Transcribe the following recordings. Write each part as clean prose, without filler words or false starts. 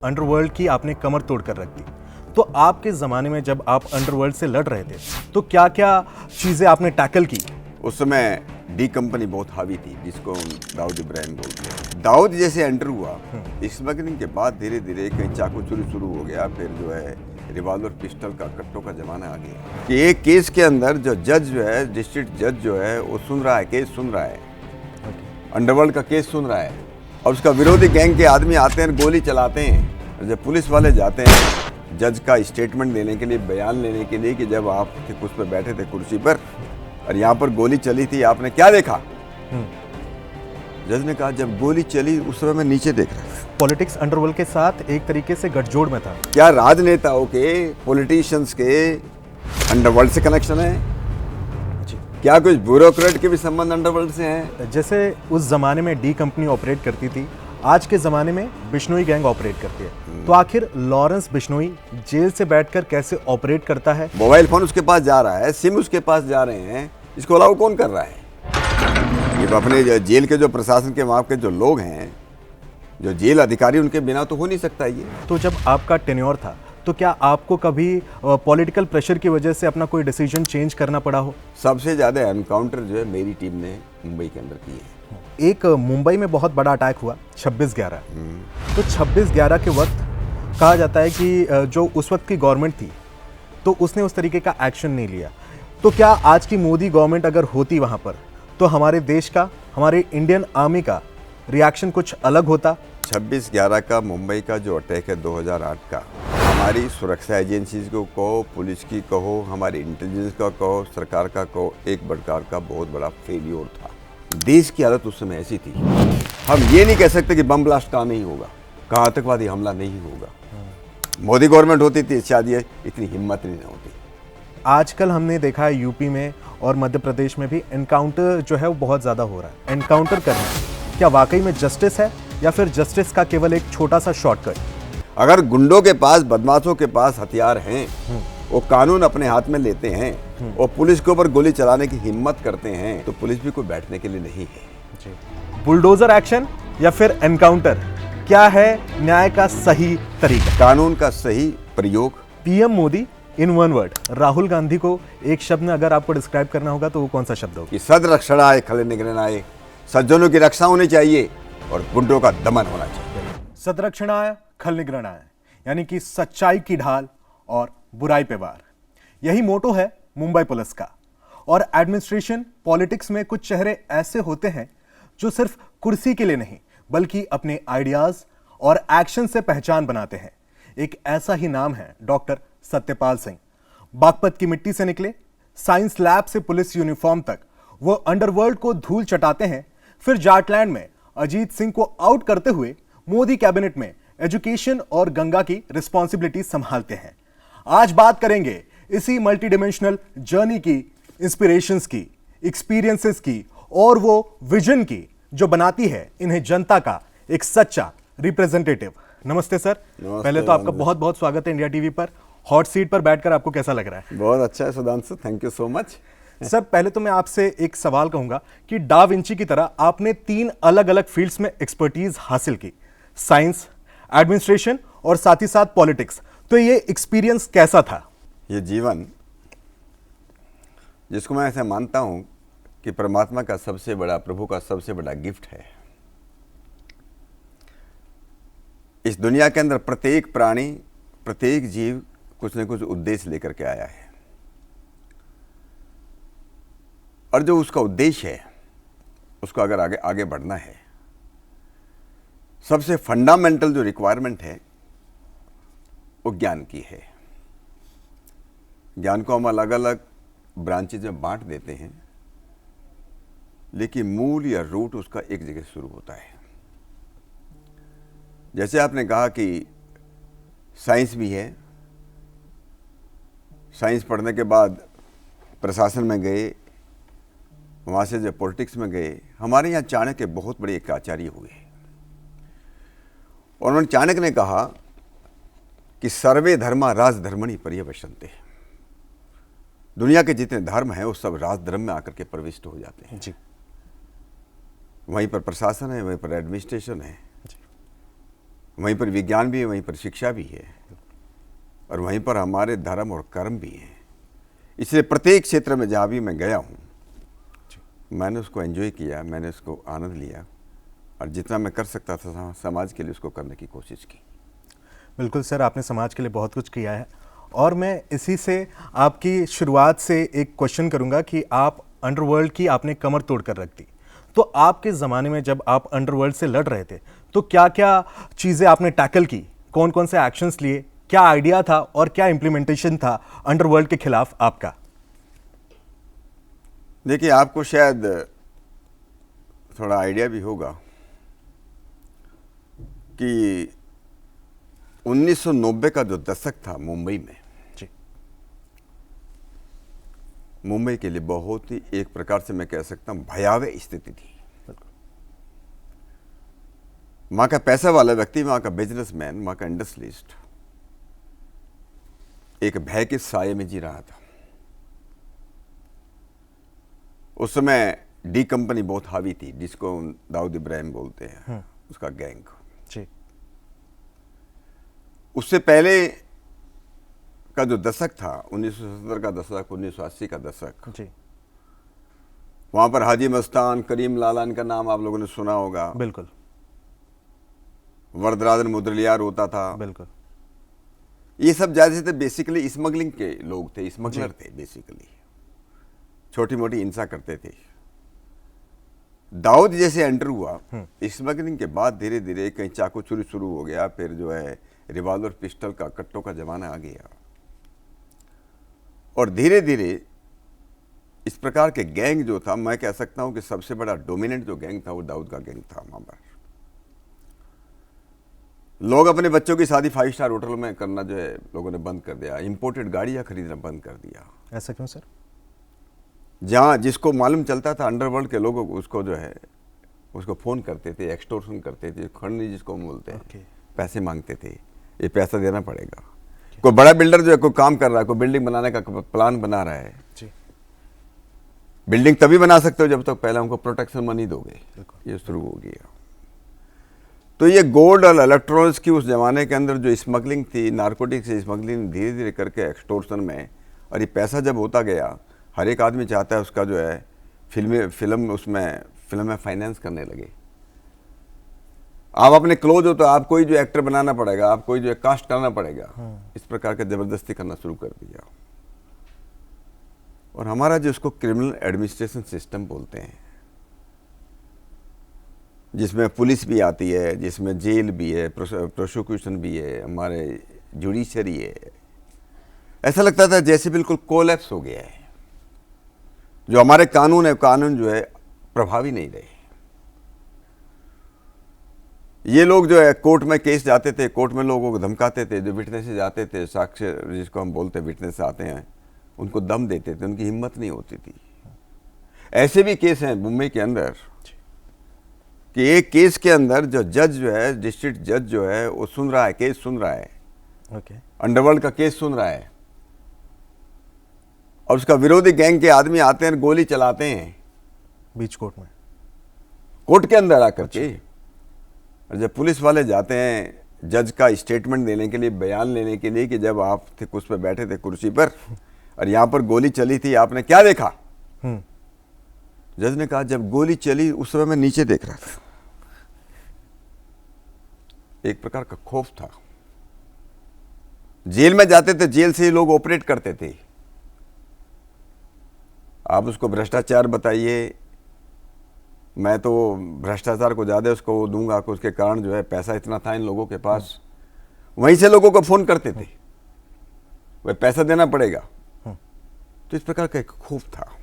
Underworld की आपने कमर तोड़ कर रख दी। तो आपके ज़माने में जब आप अंडरवर्ल्ड से लड़ रहे थे तो क्या क्या चीज़ें आपने टैकल की? उस समय डी कंपनी बहुत हावी थी, जिसको हम दाऊद इब्राहिम बोलते हैं। दाऊद जैसे एंटर हुआ, स्मगलिंग के बाद धीरे धीरे कहीं चाकू चोरी शुरू हो गया, फिर जो है रिवॉल्वर पिस्टल का कट्टों का जमाना आ गया कि एक केस के अंदर जो जज जो है, डिस्ट्रिक्ट जज जो है, वो सुन रहा है, केस सुन रहा है, अंडरवर्ल्ड का केस सुन रहा है, और उसका विरोधी गैंग के आदमी आते हैं, गोली चलाते हैं। और जब पुलिस वाले जाते हैं जज का स्टेटमेंट देने के लिए, बयान लेने के लिए कि जब आप उस पर बैठे थे कुर्सी पर और यहाँ पर गोली चली थी, आपने क्या देखा? जज ने कहा जब गोली चली उस समय मैं नीचे देख रहा था। पॉलिटिक्स अंडरवर्ल्ड के साथ एक तरीके से गठजोड़ में था। क्या राजनेताओं के, पॉलिटिशियंस के अंडरवर्ल्ड से कनेक्शन है? क्या कुछ ब्यूरोक्रेट के भी संबंध अंडरवर्ल्ड से हैं? जैसे उस जमाने में डी कंपनी ऑपरेट करती थी, आज के जमाने में बिश्नोई गैंग ऑपरेट करती है। तो आखिर लॉरेंस बिश्नोई जेल से बैठकर कैसे ऑपरेट करता है? मोबाइल फोन उसके पास जा रहा है, सिम उसके पास जा रहे हैं, इसको अलाउ कौन कर रहा है? ये अपने जेल के जो प्रशासन के वहां के जो लोग हैं, जो जेल अधिकारी, उनके बिना तो हो नहीं सकता ये। तो जब आपका टेन्योर था तो क्या आपको कभी पॉलिटिकल प्रेशर की वजह से अपना कोई डिसीजन चेंज करना पड़ा हो? सबसे ज्यादा एनकाउंटर जो है मेरी टीम ने मुंबई के अंदर किए हैं। एक मुंबई में बहुत बड़ा अटैक हुआ 26/11। तो 26/11 के वक्त कहा जाता है कि जो उस वक्त की गवर्नमेंट थी तो उसने उस तरीके का एक्शन नहीं लिया। तो क्या आज की मोदी गवर्नमेंट अगर होती वहां पर तो हमारे देश का, हमारे इंडियन आर्मी का रिएक्शन कुछ अलग होता? 26/11 का मुंबई का जो अटैक है 2008 का, हमारी सुरक्षा एजेंसीज को कहो, पुलिस की कहो, हमारी इंटेलिजेंस का कहो, सरकार का कहो, एक प्रकार का बहुत बड़ा फेलियर था। देश की हालत उस समय ऐसी थी, हम ये नहीं कह सकते कि बम ब्लास्ट कहाँ नहीं होगा, कहाँ आतंकवादी हमला नहीं होगा। मोदी गवर्नमेंट होती थी शायद ये इतनी हिम्मत नहीं होती। आजकल हमने देखा है यूपी में और मध्य प्रदेश में भी एनकाउंटर जो है वो बहुत ज़्यादा हो रहा है। एनकाउंटर करना क्या वाकई में जस्टिस है या फिर जस्टिस का केवल एक छोटा सा शॉर्टकट? अगर गुंडों के पास, बदमाशों के पास हथियार हैं, वो कानून अपने हाथ में लेते हैं और पुलिस के ऊपर गोली चलाने की हिम्मत करते हैं, तो पुलिस भी कोई बैठने के लिए नहीं है। बुलडोजर एक्शन या फिर एनकाउंटर, क्या है न्याय का सही तरीका? कानून का सही प्रयोग। PM Modi in one word, Rahul Gandhi को एक शब्द में अगर आपको डिस्क्राइब करना होगा तो वो कौन सा शब्द होगा? कि सदरक्षणाय खल निग्रहणाय, सज्जनों की रक्षा होनी चाहिए और गुंडों का दमन होना चाहिए। सदरक्षणाय खल निग्रहणाय, यानी कि सच्चाई की ढाल और बुराई पे वार, यही मोटो है मुंबई पुलिस का। और एडमिनिस्ट्रेशन पॉलिटिक्स में कुछ चेहरे ऐसे होते हैं जो सिर्फ कुर्सी के लिए नहीं बल्कि अपने आइडियाज और एक्शन से पहचान बनाते हैं। एक ऐसा ही नाम है डॉक्टर सत्यपाल सिंह। बागपत की मिट्टी से निकले, साइंस लैब से पुलिस यूनिफॉर्म तक वो अंडरवर्ल्ड को धूल चटाते हैं, फिर जाटलैंड में अजीत सिंह को आउट करते हुए मोदी कैबिनेट में एजुकेशन और गंगा की रिस्पॉन्सिबिलिटी संभालते हैं। आज बात करेंगे इसी मल्टी डिमेंशनल जर्नी की, इंस्पिरेशंस की, एक्सपीरियंसेस की और वो विजन की जो बनाती है इन्हें जनता का एक सच्चा रिप्रेजेंटेटिव। नमस्ते सर। पहले तो आपका बहुत बहुत स्वागत है इंडिया टीवी पर। हॉट सीट पर बैठकर आपको कैसा लग रहा है? बहुत अच्छा है Sudhanshu, thank you so much. Sir पहले तो मैं आपसे एक सवाल कहूंगा कि डा विंची की तरह आपने 3 अलग अलग फील्ड्स में एक्सपर्टीज हासिल की, साइंस, एडमिनिस्ट्रेशन और साथ ही साथ पॉलिटिक्स। तो ये एक्सपीरियंस कैसा था? ये जीवन, जिसको मैं ऐसा मानता हूं कि परमात्मा का सबसे बड़ा, प्रभु का सबसे बड़ा गिफ्ट है। इस दुनिया के अंदर प्रत्येक प्राणी, प्रत्येक जीव कुछ न कुछ उद्देश्य लेकर के आया है, और जो उसका उद्देश्य है उसको अगर आगे आगे बढ़ना है, सबसे फंडामेंटल जो रिक्वायरमेंट है वो ज्ञान की है। ज्ञान को हम अलग अलग ब्रांचेज में बांट देते हैं, लेकिन मूल या रूट उसका एक जगह शुरू होता है। जैसे आपने कहा कि साइंस भी है, साइंस पढ़ने के बाद प्रशासन में गए, वहाँ से जब पॉलिटिक्स में गए, हमारे यहाँ चाणक्य बहुत बड़े एक आचार्य हुए और उन्होंने, चाणक्य ने कहा कि सर्वे धर्मा राजधर्मणि पर्यवसन्ते, दुनिया के जितने धर्म हैं वो सब राजधर्म में आकर के प्रविष्ट हो जाते हैं जी। वहीं पर प्रशासन है, वहीं पर एडमिनिस्ट्रेशन है, वहीं पर विज्ञान भी है, वहीं पर शिक्षा भी है, और वहीं पर हमारे धर्म और कर्म भी हैं। इसलिए प्रत्येक क्षेत्र में जहाँ भी मैं गया हूँ मैंने उसको एंजॉय किया, मैंने उसको आनंद लिया, और जितना मैं कर सकता था समाज के लिए उसको करने की कोशिश की। बिल्कुल सर, आपने समाज के लिए बहुत कुछ किया है। और मैं इसी से आपकी शुरुआत से एक क्वेश्चन करूंगा कि आप अंडरवर्ल्ड की आपने कमर तोड़ कर रख दी, तो आपके ज़माने में जब आप अंडरवर्ल्ड से लड़ रहे थे तो क्या क्या चीज़ें आपने टैकल की, कौन कौन से एक्शंस लिए, क्या आइडिया था और क्या इम्प्लीमेंटेशन था अंडरवर्ल्ड के खिलाफ आपका? देखिए, आपको शायद थोड़ा आइडिया भी होगा कि 1990 का जो दशक था मुंबई में, जी मुंबई के लिए बहुत ही एक प्रकार से मैं कह सकता हूं भयावह स्थिति थी। वहां का पैसा वाला व्यक्ति, वहां का बिजनेसमैन, वहां का इंडस्ट्रियलिस्ट एक भय के साये में जी रहा था। उस समय डी कंपनी बहुत हावी थी, जिसको दाऊद इब्राहिम बोलते हैं, उसका गैंग। जी उससे पहले का जो दशक था, 1970 का दशक, 1980 का दशक, जी वहां पर हाजी मस्तान, करीम लालन का नाम आप लोगों ने सुना होगा, बिल्कुल वरदराजन मुदलियार होता था। बिल्कुल। ये सब ज्यादा थे बेसिकली स्मगलिंग के लोग थे, स्मगलर थे बेसिकली, छोटी मोटी हिंसा करते थे। दाऊद जैसे एंटर हुआ, स्मगलिंग के बाद धीरे धीरे कहीं चाकू चोरी शुरू हो गया, फिर जो है रिवॉल्वर पिस्टल का, कट्टों का जमाना आ गया, और धीरे धीरे इस प्रकार के गैंग जो था, मैं कह सकता हूं कि सबसे बड़ा डोमिनेंट जो गैंग था वो दाऊद का गैंग था। वहां पर लोग अपने बच्चों की शादी 5 स्टार होटल में करना जो है लोगों ने बंद कर दिया, इंपोर्टेड गाड़ियां खरीदना बंद कर दिया। ऐसा क्यों सर? जहां जिसको मालूम चलता था अंडरवर्ल्ड के लोग उसको जो है उसको फोन करते थे, एक्सटोर्शन करते थे, खंडनी जिसको हम बोलते हैं, पैसे मांगते थे, ये पैसा देना पड़ेगा। कोई बड़ा बिल्डर जो है कोई काम कर रहा है, कोई बिल्डिंग बनाने का प्लान बना रहा है, जी बिल्डिंग तभी बना सकते हो जब तक पहले हमको प्रोटेक्शन मनी दोगे। ये शुरू हो गया। तो ये गोल्ड और इलेक्ट्रॉनिक्स की उस जमाने के अंदर जो स्मगलिंग थी, नारकोटिक्स से स्मगलिंग धीरे धीरे करके एक्सटोर्शन में, और ये पैसा जब होता गया, हर एक आदमी चाहता है उसका जो है फिल्म में फाइनेंस करने लगे। आप अपने क्लोज हो तो आप कोई जो एक्टर बनाना पड़ेगा, आप कोई जो कास्ट करना पड़ेगा, इस प्रकार का जबरदस्ती करना शुरू कर दिया। और हमारा जो इसको क्रिमिनल एडमिनिस्ट्रेशन सिस्टम बोलते हैं, जिसमें पुलिस भी आती है, जिसमें जेल भी है, प्रोसिक्यूशन भी है, हमारे जुडिशरी है, ऐसा लगता था जैसे बिल्कुल कोलैप्स हो गया है। जो हमारे कानून है, कानून जो है प्रभावी नहीं रहे। ये लोग जो है कोर्ट में केस जाते थे, कोर्ट में लोगों को धमकाते थे, जो विटनेसेस जाते थे, साक्ष्य जिसको हम बोलते हैं विटनेस आते हैं, उनको दम देते थे, उनकी हिम्मत नहीं होती थी। ऐसे भी केस हैं मुंबई के अंदर कि एक केस के अंदर जो जज जो है, डिस्ट्रिक्ट जज जो है, वो सुन रहा है, केस सुन रहा है, अंडरवर्ल्ड का केस सुन रहा है, और उसका विरोधी गैंग के आदमी आते हैं, गोली चलाते हैं बीच कोर्ट में, कोर्ट के अंदर आकर के। और जब पुलिस वाले जाते हैं जज का स्टेटमेंट देने के लिए, बयान लेने के लिए कि जब आप थे उस पर बैठे थे कुर्सी पर और यहां पर गोली चली थी, आपने क्या देखा? जज ने कहा जब गोली चली उस समय मैं नीचे देख रहा था। एक प्रकार का खौफ था। जेल में जाते थे, जेल से ही लोग ऑपरेट करते थे। आप उसको भ्रष्टाचार बताइए, मैं तो भ्रष्टाचार को ज्यादा उसको दूंगा कि उसके कारण जो है पैसा इतना था इन लोगों के पास, वहीं से लोगों को फोन करते थे, वह पैसा देना पड़ेगा। तो इस प्रकार का एक खौफ था,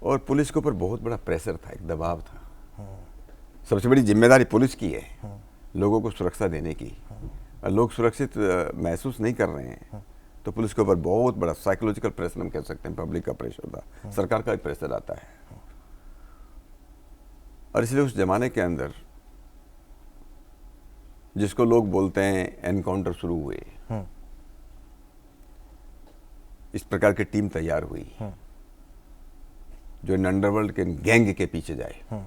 और पुलिस के ऊपर बहुत बड़ा प्रेशर था, एक दबाव था। सबसे बड़ी जिम्मेदारी पुलिस की है, लोगों को सुरक्षा देने की। और लोग सुरक्षित महसूस नहीं कर रहे हैं तो पुलिस के ऊपर बहुत बड़ा साइकोलॉजिकल प्रेशर, हम कह सकते हैं, पब्लिक का प्रेशर था, सरकार का भी प्रेशर आता है। और इसलिए उस जमाने के अंदर जिसको लोग बोलते हैं एनकाउंटर शुरू हुए, इस प्रकार की टीम तैयार हुई जो अंडरवर्ल्ड के गैंग के पीछे जाए।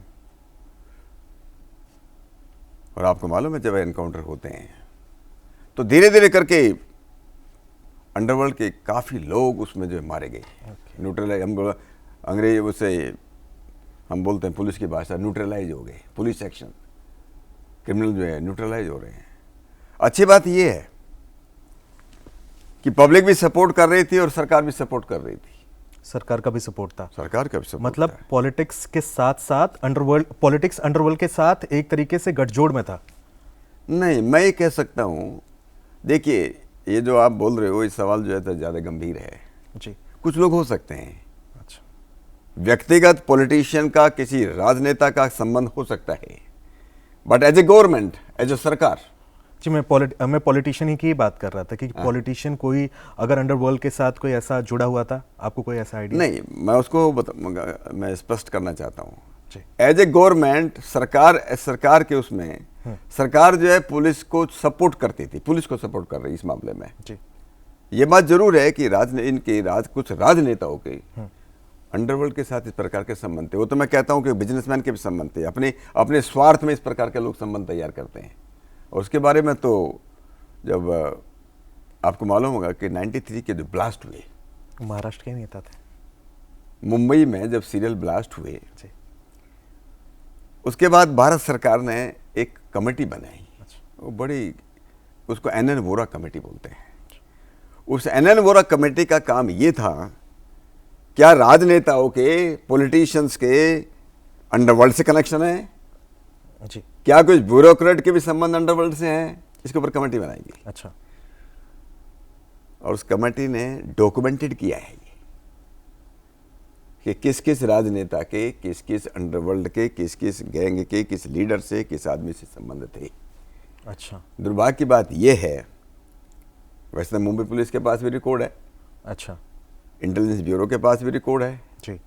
और आपको मालूम है जब एनकाउंटर होते हैं तो धीरे धीरे करके अंडरवर्ल्ड के काफ़ी लोग उसमें जो है मारे गए। न्यूट्रलाइज, हम अंग्रेजी उसे हम बोलते हैं पुलिस की भाषा, न्यूट्रलाइज हो गए। पुलिस एक्शन, क्रिमिनल जो है न्यूट्रलाइज हो रहे हैं। अच्छी बात यह है कि पब्लिक भी सपोर्ट कर रही थी और सरकार भी सपोर्ट कर रही थी। सरकार का भी सपोर्ट था, सरकार का भी सपोर्ट मतलब था। पॉलिटिक्स के साथ साथ पॉलिटिक्स अंडरवर्ल्ड के साथ एक तरीके से गठजोड़ में था। नहीं, मैं ये कह सकता हूँ, देखिए ये जो आप बोल रहे हो, ये सवाल जो है तो ज़्यादा गंभीर है जी। कुछ लोग हो सकते हैं, अच्छा, व्यक्तिगत पॉलिटिशियन का किसी राजनेता का संबंध हो सकता है, but as a government, as a सरकार। जी, मैं पॉलिटिशियन ही की बात कर रहा था कि पॉलिटिशियन कोई अगर अंडरवर्ल्ड के साथ कोई ऐसा जुड़ा हुआ था, आपको कोई ऐसा आइडिया? नहीं, मैं उसको मैं स्पष्ट करना चाहता हूँ। जी। एज ए गवर्नमेंट, सरकार के उसमें सरकार जो है पुलिस को सपोर्ट करती थी, पुलिस को सपोर्ट कर रही इस मामले में। जी। ये बात जरूर है कि कुछ राजनेताओं के अंडरवर्ल्ड के साथ इस प्रकार के संबंध थे। वो तो मैं कहता हूँ कि बिजनेसमैन के भी संबंध थे, अपने स्वार्थ में इस प्रकार के लोग संबंध तैयार करते हैं। और उसके बारे में तो जब आपको मालूम होगा कि 93 के जो ब्लास्ट हुए, महाराष्ट्र के नेता थे मुंबई में जब सीरियल ब्लास्ट हुए, जी। उसके बाद भारत सरकार ने एक कमेटी बनाई। अच्छा। वो बड़ी, उसको एनएन वोरा कमेटी बोलते हैं। उस एनएन वोरा कमेटी का काम ये था, क्या राजनेताओं के, पॉलिटिशियंस के अंडरवर्ल्ड से कनेक्शन है, जी। क्या कुछ ब्यूरोक्रेट के भी संबंध अंडरवर्ल्ड से हैं, इसके ऊपर कमेटी बनाएगी। अच्छा। और उस कमेटी ने डॉक्यूमेंटेड किया है कि किस किस राजनेता के, किस किस अंडरवर्ल्ड के, किस किस गैंग के, किस लीडर से, किस आदमी से संबंध थे। अच्छा। दुर्भाग्य की बात यह है, वैसे तो मुंबई पुलिस के पास भी रिकॉर्ड है, अच्छा। इंटेलिजेंस ब्यूरो के पास भी रिकॉर्ड है, जी।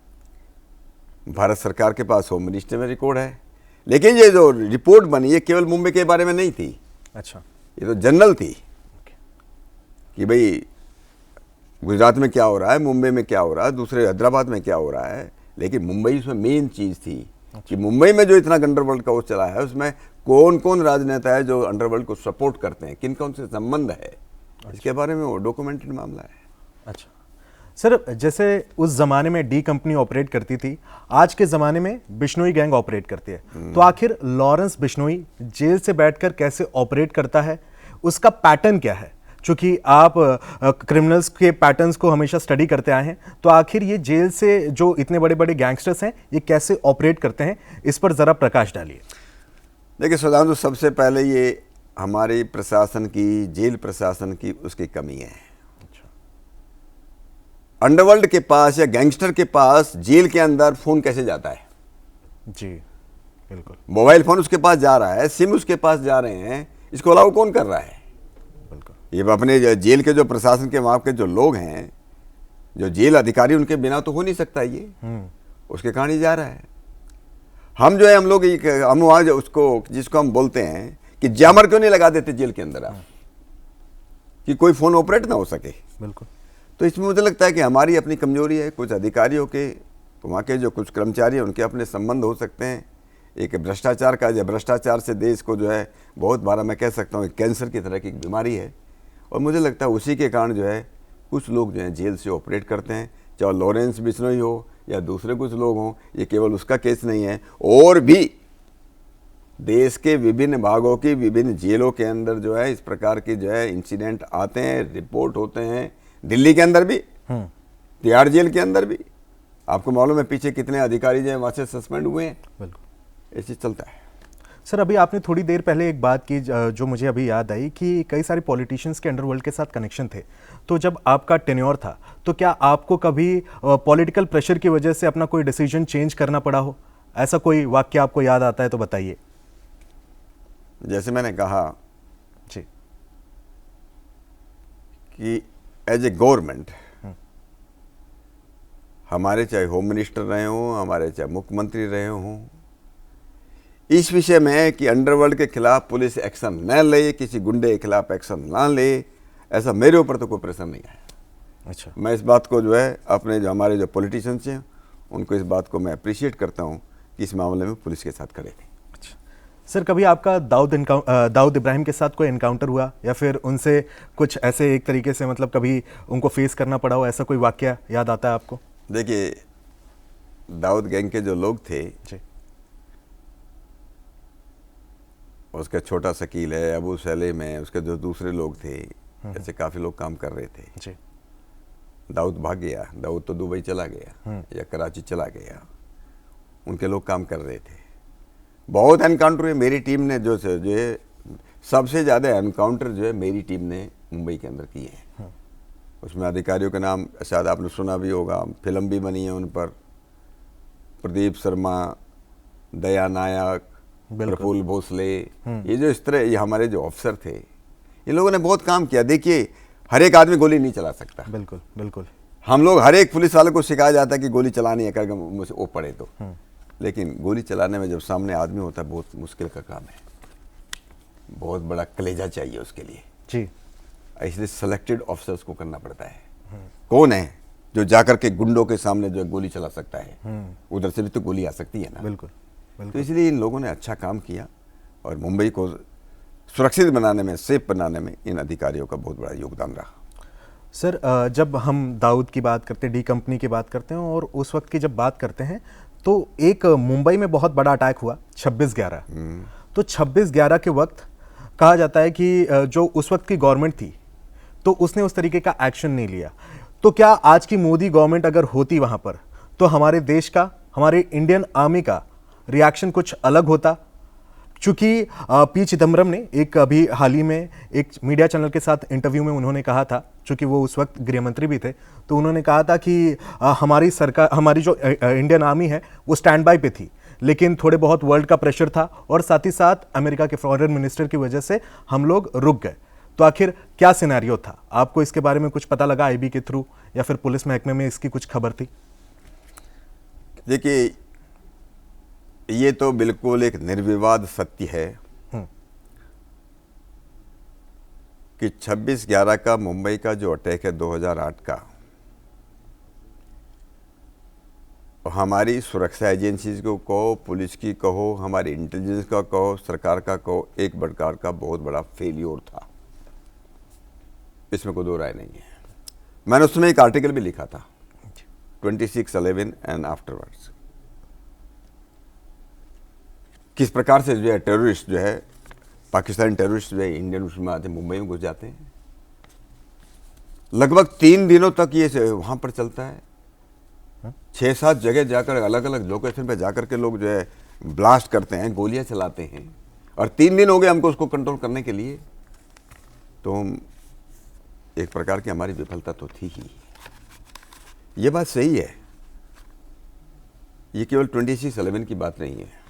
भारत सरकार के पास होम मिनिस्टर में रिकॉर्ड है, लेकिन ये जो रिपोर्ट बनी ये केवल मुंबई के बारे में नहीं थी। अच्छा। ये तो जनरल थी ओके। कि भाई गुजरात में क्या हो रहा है, मुंबई में क्या हो रहा है, दूसरे हैदराबाद में क्या हो रहा है, लेकिन मुंबई उसमें मेन चीज़ थी कि मुंबई में जो इतना अंडरवर्ल्ड का वो चला है उसमें कौन कौन राजनेता है जो अंडरवर्ल्ड को सपोर्ट करते हैं, किन कौन से संबंध है, इसके बारे में वो डॉक्यूमेंटेड मामला है। अच्छा सर, जैसे उस जमाने में डी कंपनी ऑपरेट करती थी, आज के जमाने में बिश्नोई गैंग ऑपरेट करती है, तो आखिर लॉरेंस बिश्नोई जेल से बैठकर कैसे ऑपरेट करता है, उसका पैटर्न क्या है? चूंकि आप क्रिमिनल्स के पैटर्न्स को हमेशा स्टडी करते आए हैं, तो आखिर ये जेल से जो इतने बड़े बड़े गैंगस्टर्स हैं ये कैसे ऑपरेट करते हैं, इस पर जरा प्रकाश डालिए। देखिए सुधांशु, सबसे पहले ये हमारे प्रशासन की, जेल प्रशासन की उसकी कमी है। अंडरवर्ल्ड के पास या गैंगस्टर के पास जेल के अंदर फोन कैसे जाता है? जी बिल्कुल। मोबाइल फोन उसके पास जा रहा है, सिम उसके पास जा रहे हैं, इसको अलाउ कौन कर रहा है? बिल्कुल। ये अपने जेल के जो प्रशासन के वहां के जो लोग हैं, जो जेल अधिकारी, उनके बिना तो हो नहीं सकता ये, उसके कारण ही जा रहा है। हम जो है, हम वहां उसको, जिसको हम बोलते हैं कि जैमर क्यों नहीं लगा देते जेल के अंदर आप, कि कोई फोन ऑपरेट ना हो सके। बिल्कुल। तो इसमें मुझे लगता है कि हमारी अपनी कमजोरी है। कुछ अधिकारियों के, वहाँ के जो कुछ कर्मचारी हैं उनके अपने संबंध हो सकते हैं, एक भ्रष्टाचार का, जब भ्रष्टाचार से देश को जो है बहुत बार मैं कह सकता हूँ कैंसर की तरह की एक बीमारी है, और मुझे लगता है उसी के कारण जो है कुछ लोग जो हैं जेल से ऑपरेट करते हैं, चाहे लॉरेंस बिश्नोई हो या दूसरे कुछ लोग हों। ये केवल उसका केस नहीं है, और भी देश के विभिन्न भागों की विभिन्न जेलों के अंदर जो है इस प्रकार के जो है इंसिडेंट आते हैं, रिपोर्ट होते हैं। दिल्ली के अंदर भी, तिहाड़ जेल के अंदर भी, आपको मालूम है पीछे कितने अधिकारी जो है वहाँ से सस्पेंड हुए हैं। बिल्कुल, ऐसे चलता है। सर, अभी आपने थोड़ी देर पहले एक बात की जो मुझे अभी याद आई कि कई सारे पॉलिटिशियंस के अंडरवर्ल्ड के साथ कनेक्शन थे, तो जब आपका टेन्योर था तो क्या आपको कभी पॉलिटिकल प्रेशर की वजह से अपना कोई डिसीजन चेंज करना पड़ा हो? ऐसा कोई वाक्य आपको याद आता है तो बताइए। जैसे मैंने कहा जी कि एज ए गवर्नमेंट हमारे चाहे होम मिनिस्टर रहे हों, हमारे चाहे मुख्यमंत्री रहे हों, इस विषय में कि अंडरवर्ल्ड के खिलाफ पुलिस एक्शन न ले, किसी गुंडे के खिलाफ एक्शन ना ले, ऐसा मेरे ऊपर तो कोई प्रेशर नहीं आया। अच्छा। मैं इस बात को जो है अपने जो हमारे जो पॉलिटिशियंस हैं उनको इस बात को मैं अप्रिशिएट करता हूं कि इस मामले में पुलिस के साथ खड़े थे। अच्छा सर कभी आपका दाऊद इब्राहिम के साथ कोई एनकाउंटर हुआ या फिर उनसे कुछ ऐसे एक तरीके से मतलब कभी उनको फेस करना पड़ा हो, ऐसा कोई वाकया याद आता है आपको? देखिए, दाऊद गैंग के जो लोग थे जी उसका छोटा शकील है, अबू सलेम है, उसके जो दूसरे लोग थे, ऐसे काफ़ी लोग काम कर रहे थे। जी दाऊद भाग गया, दाऊद तो दुबई चला गया या कराची चला गया, उनके लोग काम कर रहे थे। बहुत एनकाउंटर हुए, मेरी टीम ने जो है सबसे ज़्यादा एनकाउंटर जो है मेरी टीम ने मुंबई के अंदर किए हैं। उसमें अधिकारियों के नाम शायद आपने सुना भी होगा, फिल्म भी बनी है उन पर, प्रदीप शर्मा, दया नायक, प्रफुल्ल भोसले, ये जो इस तरह ये हमारे जो अफसर थे, इन लोगों ने बहुत काम किया। देखिए, हर एक आदमी गोली नहीं चला सकता। बिल्कुल बिल्कुल। हम लोग हर एक पुलिस वाले को सिखाया जाता है कि गोली चलानी है, करके मुझसे वो पड़े तो, लेकिन गोली चलाने में जब सामने आदमी होता है बहुत मुश्किल का काम है, बहुत बड़ा कलेजा चाहिए उसके लिए जी। इसलिए सेलेक्टेड ऑफिसर्स को करना पड़ता है। कौन है जो जाकर के गुंडों के सामने जो गोली चला सकता है? उधर से भी तो गोली आ सकती है ना। बिल्कुल तो बिल्कुल। इसलिए इन लोगों ने अच्छा काम किया और मुंबई को सुरक्षित बनाने में, सेफ बनाने में इन अधिकारियों का बहुत बड़ा योगदान रहा। सर जब हम दाऊद की बात करते हैं, डी कंपनी की बात करते हैं और उस वक्त की जब बात करते हैं तो एक मुंबई में बहुत बड़ा अटैक हुआ 26/11। तो 26/11 के वक्त कहा जाता है कि जो उस वक्त की गवर्नमेंट थी तो उसने उस तरीके का एक्शन नहीं लिया। तो क्या आज की मोदी गवर्नमेंट अगर होती वहां पर तो हमारे देश का, हमारे इंडियन आर्मी का रिएक्शन कुछ अलग होता? चूंकि पी चिदम्बरम ने एक अभी हाल ही में एक मीडिया चैनल के साथ इंटरव्यू में उन्होंने कहा था, चूंकि वो उस वक्त गृह मंत्री भी थे, तो उन्होंने कहा था कि हमारी सरकार, हमारी जो इंडियन आर्मी है वो स्टैंड बाय पे थी, लेकिन थोड़े बहुत वर्ल्ड का प्रेशर था और साथ ही साथ अमेरिका के फॉरेन मिनिस्टर की वजह से हम लोग रुक गए। तो आखिर क्या सिनेरियो था? आपको इसके बारे में कुछ पता लगा आईबी के थ्रू या फिर पुलिस महकमे में इसकी कुछ खबर थी? देखिए, ये तो बिल्कुल एक निर्विवाद सत्य है कि 26/11 का मुंबई का जो अटैक है 2008 का, हमारी सुरक्षा एजेंसीज को कहो, पुलिस की कहो, हमारी इंटेलिजेंस का कहो, सरकार का कहो, एक प्रकार का बहुत बड़ा फेलियर था, इसमें कोई दो राय नहीं है। मैंने उसमें एक आर्टिकल भी लिखा था 26/11 एंड आफ्टरवर्ड्स, किस प्रकार से जो है टेररिस्ट जो है, पाकिस्तानी टेररिस्ट जो है इंडियन में आते, मुंबई में घुस जाते हैं। लगभग 3 दिनों तक ये वहां पर चलता है। 6-7 जगह जाकर, अलग अलग लोकेशन पे जाकर के लोग जो है ब्लास्ट करते हैं, गोलियां चलाते हैं, और 3 दिन हो गए हमको उसको कंट्रोल करने के लिए। तो एक प्रकार की हमारी विफलता तो थी ही। ये बात सही है, ये केवल 26/11 की बात नहीं है।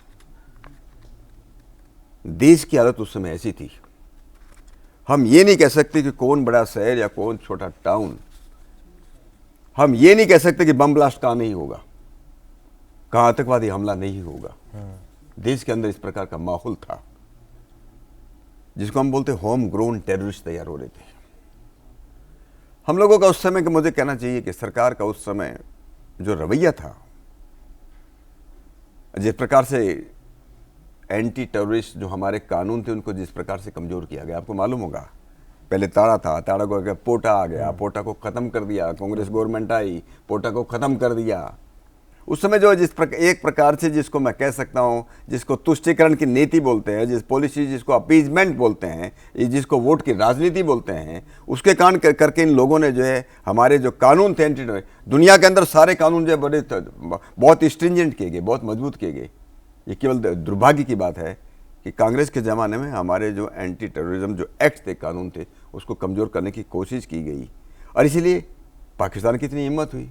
देश की हालत उस समय ऐसी थी, हम ये नहीं कह सकते कि कौन बड़ा शहर या कौन छोटा टाउन, हम ये नहीं कह सकते कि बम ब्लास्ट कहाँ नहीं होगा, कहाँ आतंकवादी हमला नहीं होगा। देश के अंदर इस प्रकार का माहौल था जिसको हम बोलते होम ग्रोन टेररिस्ट तैयार हो रहे थे। हम लोगों का उस समय का, मुझे कहना चाहिए कि सरकार का उस समय जो रवैया था, जिस प्रकार से एंटी टेररिस्ट जो हमारे कानून थे उनको जिस प्रकार से कमजोर किया गया, आपको मालूम होगा, पहले ताड़ा था, ताड़ा को आगे पोटा आ गया, पोटा को खत्म कर दिया, कांग्रेस गवर्नमेंट आई, पोटा को खत्म कर दिया। उस समय जो एक प्रकार से जिसको मैं कह सकता हूं, जिसको तुष्टीकरण की नीति बोलते हैं, जिस पॉलिसी जिसको अपीजमेंट बोलते हैं, जिसको वोट की राजनीति बोलते हैं, उसके कारण करके इन लोगों ने जो है हमारे जो कानून थे एंटी, दुनिया के अंदर सारे कानून जो है बड़े बहुत स्ट्रिंजेंट किए गए, बहुत मजबूत किए गए। ये केवल दुर्भाग्य की बात है कि कांग्रेस के ज़माने में हमारे जो एंटी टेररिज्म जो एक्ट थे, कानून थे, उसको कमज़ोर करने की कोशिश की गई, और इसीलिए पाकिस्तान की इतनी हिम्मत हुई।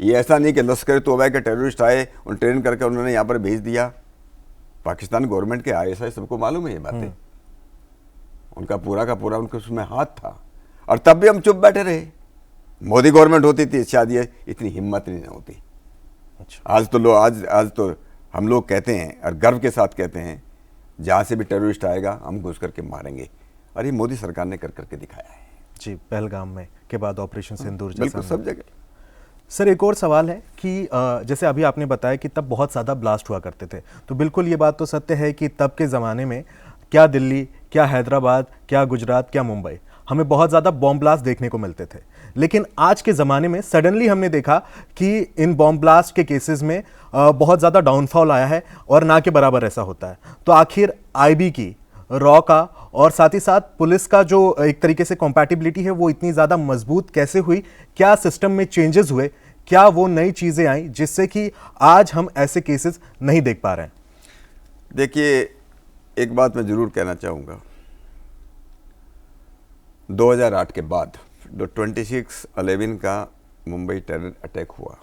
ये ऐसा नहीं कि लश्कर तोबा के टेररिस्ट आए, उन ट्रेन करके उन्होंने यहाँ पर भेज दिया। पाकिस्तान गवर्नमेंट के ISI सबको मालूम है ये बातें, उनका पूरा का पूरा उनके उसमें हाथ था, और तब भी हम चुप बैठे रहे। मोदी गवर्नमेंट होती थी शायद ये इतनी हिम्मत नहीं होती। आज तो हम लोग कहते हैं और गर्व के साथ कहते हैं, जहाँ से भी टेररिस्ट आएगा हम घुस करके मारेंगे, और ये मोदी सरकार ने कर करके दिखाया है जी। पहलगाम में के बाद ऑपरेशन सिंदूर बिल्कुल सब जगह। सर एक और सवाल है कि जैसे अभी आपने बताया कि तब बहुत ज़्यादा ब्लास्ट हुआ करते थे, तो बिल्कुल ये बात तो सत्य है कि तब के ज़माने में क्या दिल्ली, क्या हैदराबाद, क्या गुजरात, क्या मुंबई, हमें बहुत ज़्यादा बॉम्ब ब्लास्ट देखने को मिलते थे। लेकिन आज के ज़माने में सडनली हमने देखा कि इन बॉम्ब ब्लास्ट के केसेस में बहुत ज़्यादा डाउनफॉल आया है और ना के बराबर ऐसा होता है। तो आखिर आईबी की, रॉ का और साथ ही साथ पुलिस का जो एक तरीके से कॉम्पैटिबिलिटी है वो इतनी ज़्यादा मजबूत कैसे हुई? क्या सिस्टम में चेंजेस हुए? क्या वो नई चीज़ें आई जिससे कि आज हम ऐसे केसेस नहीं देख पा रहे हैं? देखिए, एक बात मैं ज़रूर कहना चाहूँगा, 2008 के बाद जो 26/11 का मुंबई टेरर अटैक हुआ,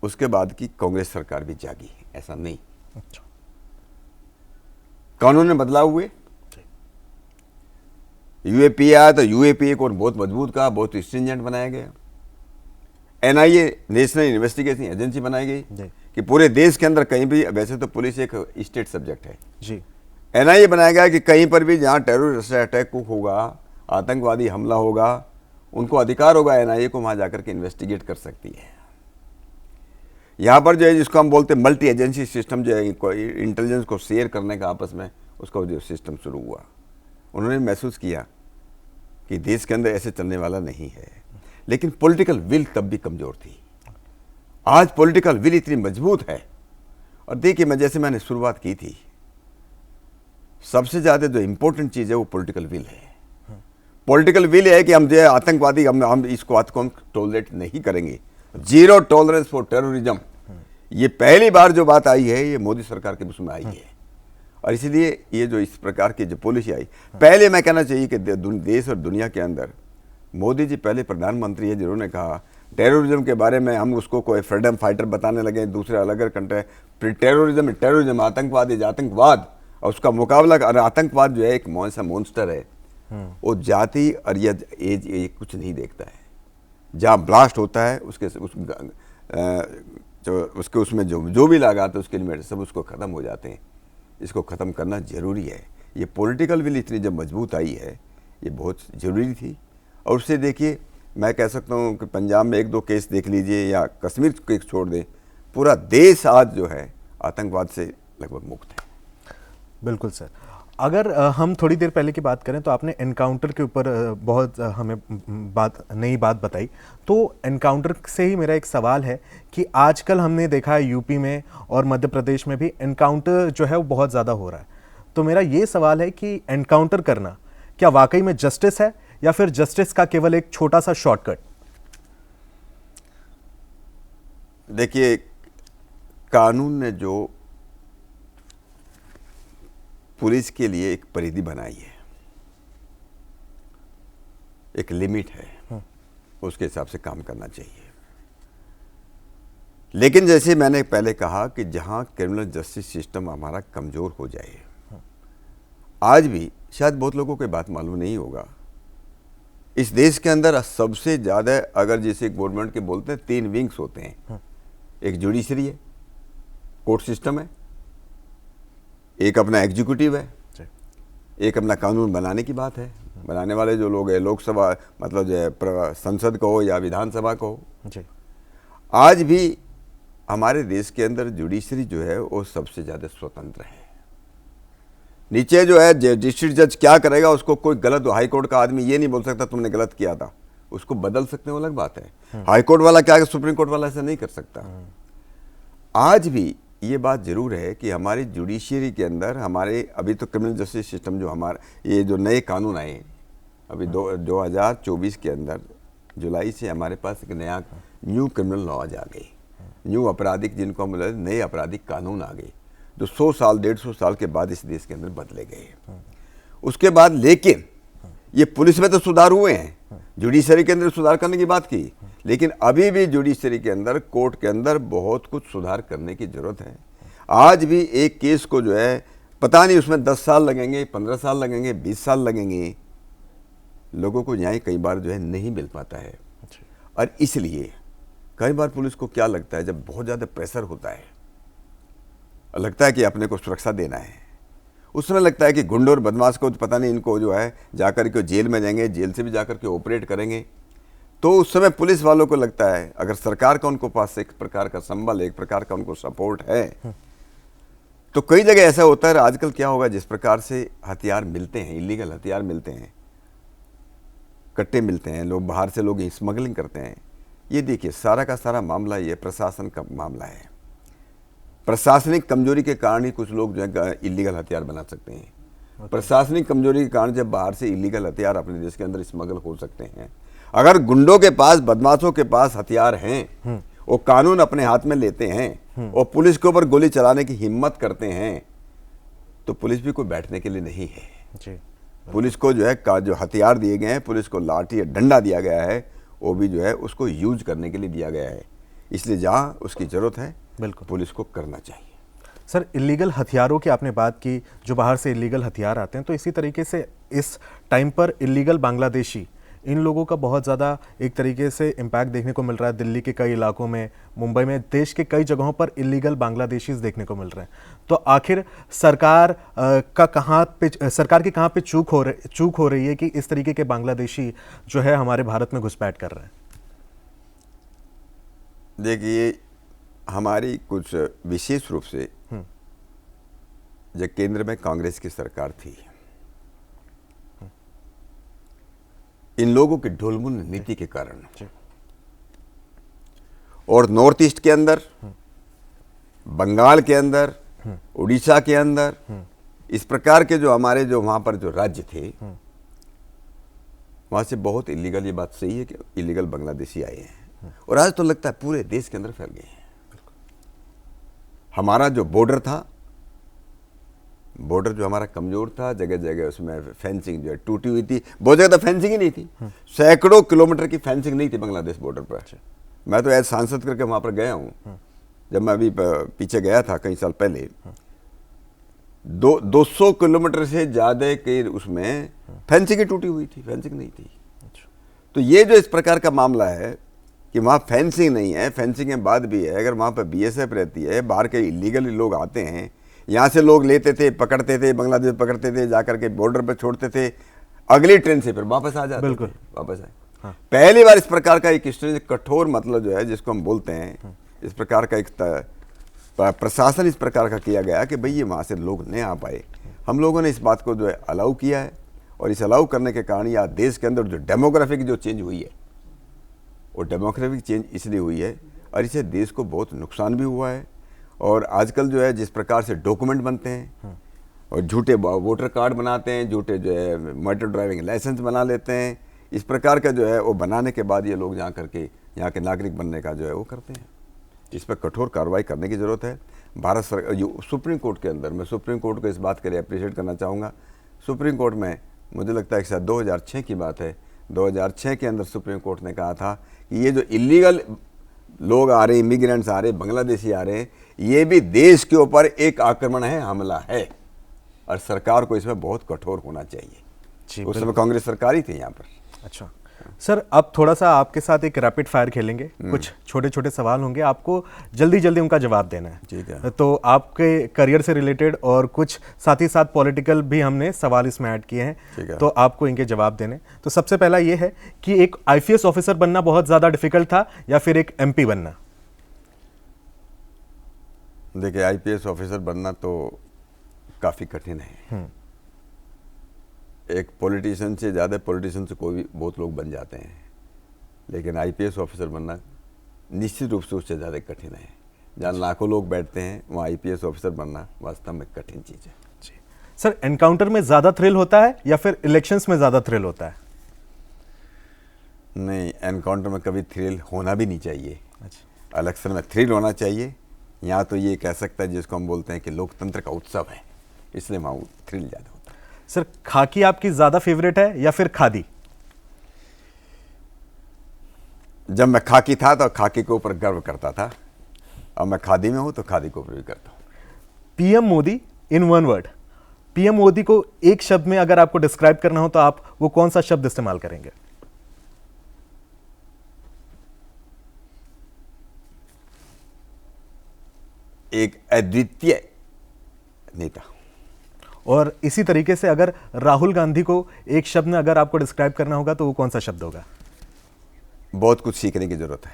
उसके बाद की कांग्रेस सरकार भी जागी, ऐसा नहीं। अच्छा। कानून में बदलाव हुए, यूएपीए आया तो यूएपीए को बहुत मजबूत कहा, बहुत स्ट्रिंजेंट बनाया गया। एनआईए, नेशनल इन्वेस्टिगेशन एजेंसी बनाई गई कि पूरे देश के अंदर कहीं भी, वैसे तो पुलिस एक स्टेट सब्जेक्ट है जी, एनआईए बनाया गया कि कहीं पर भी जहां टेररिस्ट अटैक होगा, आतंकवादी हमला होगा, उनको अधिकार होगा एनआईए को वहां जाकर के इन्वेस्टिगेट कर सकती है। यहाँ पर जो है, जिसको हम बोलते हैं मल्टी एजेंसी सिस्टम, जो है इंटेलिजेंस को शेयर करने का आपस में, उसका जो सिस्टम शुरू हुआ, उन्होंने महसूस किया कि देश के अंदर ऐसे चलने वाला नहीं है। लेकिन पॉलिटिकल विल तब भी कमजोर थी। आज पॉलिटिकल विल इतनी मजबूत है। और देखिए, मैंने शुरुआत की थी, सबसे ज्यादा जो इंपॉर्टेंट चीज है वो पॉलिटिकल विल है। पॉलिटिकल विल है कि हम जो है आतंकवादी, हम इसको आतंक टॉलरेट नहीं करेंगे, जीरो टॉलरेंस फॉर टेररिज्म। ये पहली बार जो बात आई है, ये मोदी सरकार के उसमें आई है। और इसीलिए ये जो इस प्रकार की जो पॉलिसी आई, पहले मैं कहना चाहिए कि देश और दुनिया के अंदर मोदी जी पहले प्रधानमंत्री है जिन्होंने कहा टेररिज्म के बारे में, हम उसको कोई फ्रीडम फाइटर बताने लगे, दूसरे अलग अलग कंट्री, फिर टेररिज्म आतंकवाद है, आतंकवाद, और उसका मुकाबला। और आतंकवाद जो है एक सा मॉन्स्टर है, वो जाति और ये एज ये कुछ नहीं देखता है। जहाँ ब्लास्ट होता है उसके उसमें जो भी लगाते हैं उसके लिमिट सब उसको ख़त्म हो जाते हैं। इसको ख़त्म करना ज़रूरी है। ये पॉलिटिकल विल इतनी जब मजबूत आई है, ये बहुत ज़रूरी थी। और उससे देखिए, मैं कह सकता हूँ कि पंजाब में 1-2 केस देख लीजिए या कश्मीर को एक छोड़ दें, पूरा देश आज जो है आतंकवाद से लगभग मुक्त है। बिल्कुल सर। अगर हम थोड़ी देर पहले की बात करें तो आपने एनकाउंटर के ऊपर बहुत हमें नई बात बताई। तो एनकाउंटर से ही मेरा एक सवाल है कि आजकल हमने देखा है यूपी में और मध्य प्रदेश में भी एनकाउंटर जो है वो बहुत ज़्यादा हो रहा है। तो मेरा ये सवाल है कि एनकाउंटर करना क्या वाकई में जस्टिस है या फिर जस्टिस का केवल एक छोटा सा शॉर्टकट? देखिए, कानून ने जो पुलिस के लिए एक परिधि बनाई है, एक लिमिट है, उसके हिसाब से काम करना चाहिए। लेकिन जैसे मैंने पहले कहा कि जहां क्रिमिनल जस्टिस सिस्टम हमारा कमजोर हो जाए, आज भी शायद बहुत लोगों को बात मालूम नहीं होगा, इस देश के अंदर सबसे ज्यादा, अगर जैसे गवर्नमेंट के बोलते हैं 3 विंग्स होते हैं, एक जुडिशरी है, कोर्ट सिस्टम है, एक अपना एग्जीक्यूटिव है, एक अपना कानून बनाने की बात है, बनाने वाले जो लोग हैं, लोकसभा मतलब जो है संसद को हो या विधानसभा को हो। आज भी हमारे देश के अंदर जुडिशरी जो है वो सबसे ज़्यादा स्वतंत्र है। नीचे जो है डिस्ट्रिक्ट जज क्या करेगा, उसको कोई गलत, हाई कोर्ट का आदमी ये नहीं बोल सकता तुमने गलत किया था, उसको बदल सकते हो, अलग बात है। हाई कोर्ट वाला क्या, सुप्रीम कोर्ट वाला ऐसा नहीं कर सकता। आज भी ये बात जरूर है कि हमारी जुडिशियरी के अंदर, हमारे अभी तो क्रिमिनल जस्टिस सिस्टम जो हमारे ये जो नए कानून आए अभी 2024 के अंदर जुलाई से हमारे पास एक नया न्यू क्रिमिनल लॉज आ गई, न्यू आपराधिक, जिनको हम नए आपराधिक कानून आ गए, जो 100 साल 150 साल के बाद इस देश के अंदर बदले गए। उसके बाद लेकिन ये पुलिस में तो सुधार हुए हैं, जुडिशरी के अंदर सुधार करने की बात की, लेकिन अभी भी जुडिशरी के अंदर, कोर्ट के अंदर बहुत कुछ सुधार करने की जरूरत है। आज भी एक केस को जो है पता नहीं उसमें 10 साल लगेंगे, 15 साल लगेंगे, 20 साल लगेंगे, लोगों को न्याय कई बार जो है नहीं मिल पाता है। और इसलिए कई बार पुलिस को क्या लगता है, जब बहुत ज़्यादा प्रेशर होता है, लगता है कि अपने को सुरक्षा देना है, उस समय लगता है कि गुंडों और बदमाश को पता नहीं, इनको जो है जाकर के जेल में जाएंगे, जेल से भी जाकर के ऑपरेट करेंगे, तो उस समय पुलिस वालों को लगता है अगर सरकार का उनको पास एक प्रकार का संबल, एक प्रकार का उनको सपोर्ट है, तो कई जगह ऐसा होता है। आजकल क्या होगा, जिस प्रकार से हथियार मिलते हैं, इलीगल हथियार मिलते हैं, कट्टे मिलते हैं, लोग बाहर से लोग स्मगलिंग करते हैं, ये देखिए सारा का सारा मामला ये प्रशासन का मामला है। प्रशासनिक कमजोरी के कारण ही कुछ लोग जो है इलीगल हथियार बना सकते हैं। प्रशासनिक कमजोरी के कारण जब बाहर से इलीगल हथियार अपने देश के अंदर स्मगल हो सकते हैं। अगर गुंडों के पास, बदमाशों के पास हथियार हैं, वो कानून अपने हाथ में लेते हैं और पुलिस के ऊपर गोली चलाने की हिम्मत करते हैं, तो पुलिस भी कोई बैठने के लिए नहीं है जी। पुलिस को जो है जो हथियार दिए गए हैं, पुलिस को लाठी या डंडा दिया गया है, वो भी जो है उसको यूज करने के लिए दिया गया है। इसलिए जहां उसकी जरूरत है बिल्कुल पुलिस को करना चाहिए। सर, इलीगल हथियारों की आपने बात की, जो बाहर से इलीगल हथियार आते हैं, तो इसी तरीके से इस टाइम पर इलीगल बांग्लादेशी, इन लोगों का बहुत ज़्यादा एक तरीके से इम्पैक्ट देखने को मिल रहा है। दिल्ली के कई इलाकों में, मुंबई में, देश के कई जगहों पर इलीगल बांग्लादेशीज देखने को मिल रहे हैं। तो आखिर सरकार की कहाँ पे चूक हो रही है कि इस तरीके के बांग्लादेशी जो है हमारे भारत में घुसपैठ कर रहे हैं? देखिए, हमारी कुछ विशेष रूप से जब केंद्र में कांग्रेस की सरकार थी, इन लोगों की ढुलमुल नीति के कारण और नॉर्थ ईस्ट के अंदर, बंगाल के अंदर, उड़ीसा के अंदर, इस प्रकार के जो हमारे जो वहां पर जो राज्य थे, वहां से बहुत इलीगल, ये बात सही है कि इलीगल बांग्लादेशी आए हैं और आज तो लगता है पूरे देश के अंदर फैल गए हैं। हमारा जो बॉर्डर था, बॉर्डर जो हमारा कमजोर था, जगह जगह उसमें फेंसिंग जो है टूटी हुई थी। बहुत जगह तो फेंसिंग ही नहीं थी, सैकड़ों किलोमीटर की फेंसिंग नहीं थी बांग्लादेश बॉर्डर पर। मैं तो एज सांसद करके वहां पर गया हूं। जब मैं अभी पीछे गया था कई साल पहले, 200 किलोमीटर से ज्यादा के उसमें फेंसिंग ही टूटी हुई थी, फेंसिंग नहीं थी। तो ये जो इस प्रकार का मामला है कि वहाँ फेंसिंग नहीं है, फेंसिंग के बाद भी है, अगर वहाँ पर बीएसएफ रहती है, बाहर के इलीगल लोग आते हैं, यहाँ से लोग लेते थे, पकड़ते थे, बांग्लादेश पकड़ते थे, जाकर के बॉर्डर पर छोड़ते थे, अगली ट्रेन से फिर वापस आ जाते थे, वापस आए। हाँ। पहली बार इस प्रकार का एक कठोर मतलब जो है जिसको हम बोलते हैं, इस प्रकार का एक प्रशासन इस प्रकार का किया गया कि भाई ये वहाँ से लोग नहीं आ पाए। हम लोगों ने इस बात को जो है अलाउ किया है और इस अलाउ करने के कारण या देश के अंदर जो डेमोग्राफिक जो चेंज हुई है, वो डेमोग्राफिक चेंज इसलिए हुई है और इससे देश को बहुत नुकसान भी हुआ है। और आजकल जो है जिस प्रकार से डॉक्यूमेंट बनते हैं और झूठे वोटर कार्ड बनाते हैं, झूठे जो है मोटर ड्राइविंग लाइसेंस बना लेते हैं, इस प्रकार का जो है वो बनाने के बाद ये लोग यहाँ करके यहाँ के नागरिक बनने का जो है वो करते हैं। इस पर कठोर कार्रवाई करने की ज़रूरत है। भारत सरकार, सुप्रीम कोर्ट के अंदर, मैं सुप्रीम कोर्ट को इस बात के लिए अप्रिशिएट करना चाहूँगा। सुप्रीम कोर्ट में मुझे लगता है कि शायद 2006 की बात है, 2006 के अंदर सुप्रीम कोर्ट ने कहा था कि ये जो इलीगल लोग आ रहे, इमिग्रेंट्स आ रहे, बांग्लादेशी आ रहे हैं, ये भी देश के ऊपर एक आक्रमण है, हमला है और सरकार को इसमें बहुत कठोर होना चाहिए। उस समय कांग्रेस सरकार ही थी यहाँ पर। अच्छा सर, अब थोड़ा सा आपके साथ एक रैपिड फायर खेलेंगे। कुछ छोटे छोटे सवाल होंगे, आपको जल्दी जल्दी उनका जवाब देना है। ठीक है। तो आपके करियर से रिलेटेड और कुछ साथ ही साथ पॉलिटिकल भी हमने सवाल इसमें ऐड किए हैं, तो आपको इनके जवाब देने। तो सबसे पहला ये है कि एक आईपीएस ऑफिसर बनना बहुत ज्यादा डिफिकल्ट था या फिर एक एमपी बनना? देखिए, आईपीएस ऑफिसर बनना तो काफी कठिन है। एक पॉलिटिशियन से ज़्यादा, पॉलिटिशियन से कोई भी बहुत लोग बन जाते हैं, लेकिन आईपीएस ऑफिसर बनना निश्चित रूप से उससे ज़्यादा कठिन है। जहाँ लाखों लोग बैठते हैं वहाँ आईपीएस ऑफिसर बनना वास्तव में कठिन चीज़ है। जी सर, एनकाउंटर में ज़्यादा थ्रिल होता है या फिर इलेक्शंस में ज़्यादा थ्रिल होता है? नहीं, एनकाउंटर में कभी थ्रिल होना भी नहीं चाहिए। अच्छा। इलेक्शन में थ्रिल होना चाहिए। यहाँ तो ये कह सकता है जिसको हम बोलते हैं कि लोकतंत्र का उत्सव है, इसलिए वहाँ थ्रिल ज़्यादा होता है। सर, खाकी आपकी ज्यादा फेवरेट है या फिर खादी? जब मैं खाकी था तो खाकी के ऊपर गर्व करता था, अब मैं खादी में हूं तो खादी के ऊपर भी करता हूं। PM Modi in one word, PM Modi को एक शब्द में अगर आपको डिस्क्राइब करना हो तो आप वो कौन सा शब्द इस्तेमाल करेंगे? एक अद्वितीय नेता। और इसी तरीके से अगर राहुल गांधी को एक शब्द में अगर आपको डिस्क्राइब करना होगा तो वो कौन सा शब्द होगा? बहुत कुछ सीखने की जरूरत है।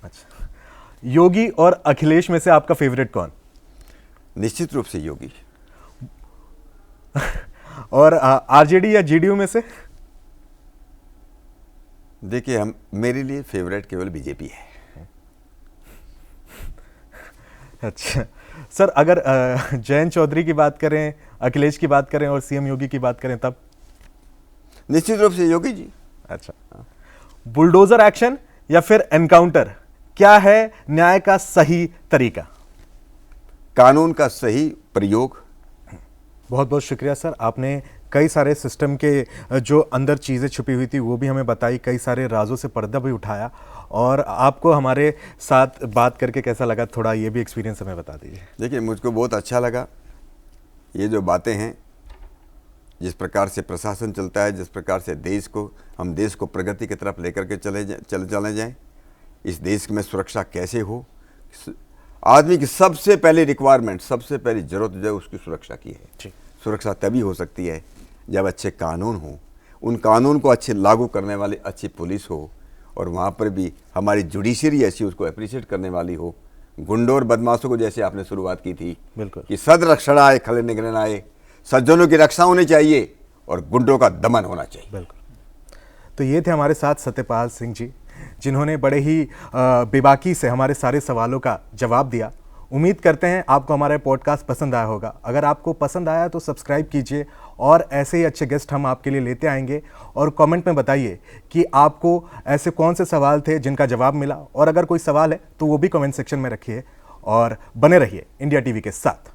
अच्छा, योगी और अखिलेश में से आपका फेवरेट कौन? निश्चित रूप से योगी। और आरजेडी या जेडीयू में से? देखिए, हम मेरे लिए फेवरेट केवल बीजेपी है। अच्छा सर, अगर जयंत चौधरी की बात करें, अखिलेश की बात करें और सीएम योगी की बात करें तब? निश्चित रूप से योगी जी। अच्छा, बुलडोजर एक्शन या फिर एनकाउंटर, क्या है न्याय का सही तरीका? कानून का सही प्रयोग। बहुत बहुत शुक्रिया सर, आपने कई सारे सिस्टम के जो अंदर चीज़ें छुपी हुई थी वो भी हमें बताई, कई सारे राजों से पर्दा भी उठाया। और आपको हमारे साथ बात करके कैसा लगा, थोड़ा ये भी एक्सपीरियंस हमें बता दीजिए। देखिए, मुझको बहुत अच्छा लगा। ये जो बातें हैं, जिस प्रकार से प्रशासन चलता है, जिस प्रकार से हम देश को प्रगति की तरफ लेकर के चले जाएं, इस देश में सुरक्षा कैसे हो, आदमी की सबसे पहली रिक्वायरमेंट, सबसे पहली जरूरत जो है उसकी सुरक्षा की है। सुरक्षा तभी हो सकती है जब अच्छे कानून हो, उन कानून को अच्छे लागू करने वाली अच्छी पुलिस हो, और वहाँ पर भी हमारी जुडिशरी ऐसी उसको अप्रिशिएट करने वाली हो। गुंडों और बदमाशों को जैसे आपने शुरुआत की थी, बिल्कुल, कि सदरक्षण आए खल निग्रहण आए, सज्जनों की रक्षा होनी चाहिए और गुंडों का दमन होना चाहिए। बिल्कुल। तो ये थे हमारे साथ सत्यपाल सिंह जी, जिन्होंने बड़े ही बेबाकी से हमारे सारे सवालों का जवाब दिया। उम्मीद करते हैं आपको हमारा पॉडकास्ट पसंद आया होगा। अगर आपको पसंद आया तो सब्सक्राइब कीजिए, और ऐसे ही अच्छे गेस्ट हम आपके लिए लेते आएंगे। और कमेंट में बताइए कि आपको ऐसे कौन से सवाल थे जिनका जवाब मिला, और अगर कोई सवाल है तो वो भी कमेंट सेक्शन में रखिए। और बने रहिए इंडिया टीवी के साथ।